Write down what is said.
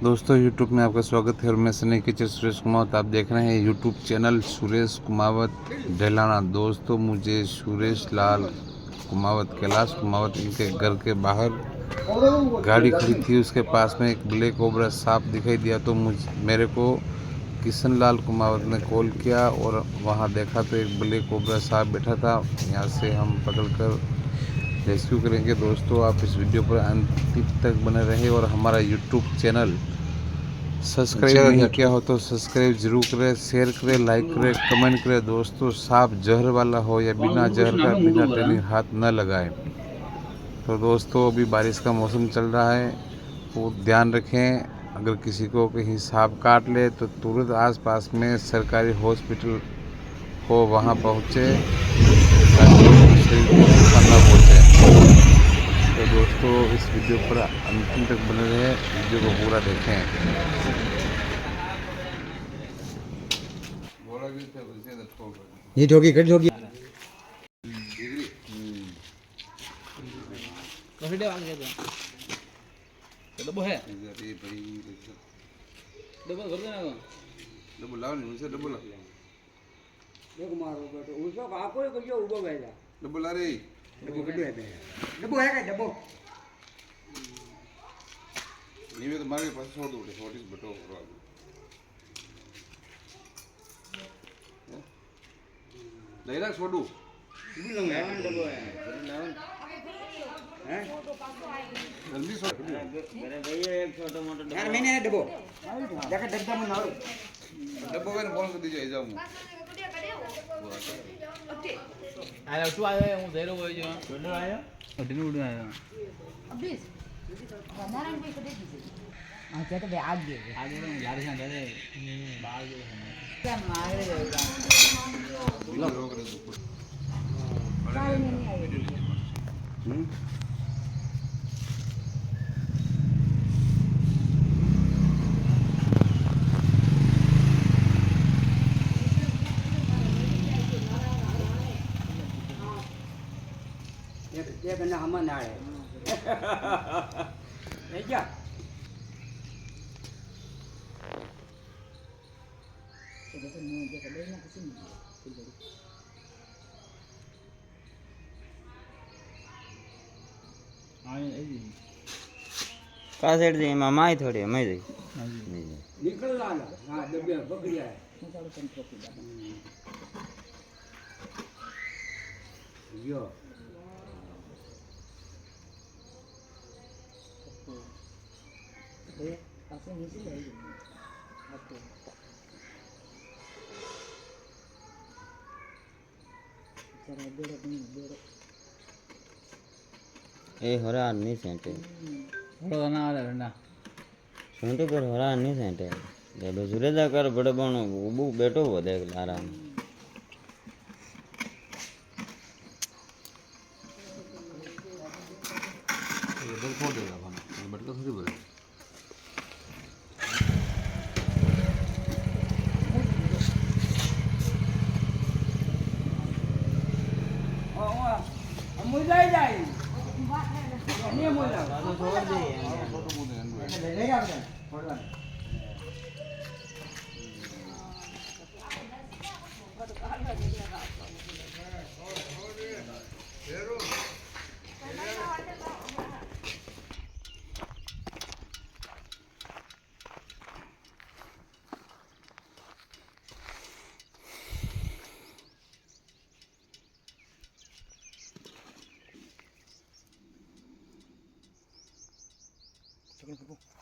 दोस्तों यूट्यूब में आपका स्वागत है और मैं सनी टीचर सुरेश कुमावत। आप देख रहे हैं यूट्यूब चैनल सुरेश कुमावत ढेलाना। दोस्तों मुझे सुरेश लाल कुमावत, कैलाश कुमावत, इनके घर के बाहर गाड़ी खड़ी थी, उसके पास में एक ब्लैक कोबरा सांप दिखाई दिया। तो मेरे को किशन लाल कुमावत ने कॉल किया और वहाँ देखा तो एक ब्लैक कोबरा सांप बैठा था। यहाँ से हम पकड़कर रेस्क्यू करेंगे। दोस्तों आप इस वीडियो पर अंतिम तक बने रहें और हमारा यूट्यूब चैनल सब्सक्राइब नहीं किया हो तो सब्सक्राइब जरूर करें, शेयर करें, लाइक करें, कमेंट करें। दोस्तों सांप जहर वाला हो या बिना जहर का, बिना ट्रेनिंग हाथ न लगाएं। तो दोस्तों अभी बारिश का मौसम चल रहा है, तो ध्यान रखें। अगर किसी को कहीं सांप काट ले तो तुरंत आसपास में सरकारी हॉस्पिटल हो वहाँ पहुँचे ताकि शरीर को नुकसान न पहुँचे। तो दोस्तों इस वीडियो पर अंतिम तक बने रहे, वीडियो को पूरा देखें। ये ठोकी कट ठोकी डब्बो है डब्बो कर देना डब्बो लाओ नहीं मुझे डब्बो ला एक मारो बेटो उसको आपको कहियो उबो भेजा डब्बो ला रे डब्बो कटो है डब्बो है का डब्बो नहीं मैं तो मार के पास छोड़ दो व्हाट इज बटो लेना छोड़ू डब्बो है हैं जल्दी छोड़ मेरे भैया एक छोटा मोटा यार मैंने डब्बो देखा डब्बा में नारो डब्बो मैंने फोन कर दीजिए जाऊँ आया तू आया हूं देरो होय जो छोटो आया छोटो उड़ आया अब्बीस बनारन पे कदे दीजिए हां तो बे आगे यार से अंदर बाहर जो है क्या मारे रोक रहे सारे नहीं आए ये करना हम ना है नहीं क्या तो देखो नहीं देखो देखना किसी नहीं फिर बड़ी आए ए का सेठ जी मामा ही थोड़ी मैं जी निकल ला हां डब्बे पकड़िया है मैं चालू कंट्रोल की बात यो ये पासे नीचे ले जाइए आपको जरा बेरो नहीं बेरो ए होरा नहीं सेंटे थोड़ा ना आ रहा ना सेंटे पर होरा नहीं सेंटे ले बेजुरे जा कर बड़े बनो वो बैठो वो देख आराम ये बल छोड़ देगा खाना बटका थोड़ी बोले हम जाए जाए नहीं हम जा तो छोड़ दे ले जा बेटा छोड़ दे चलो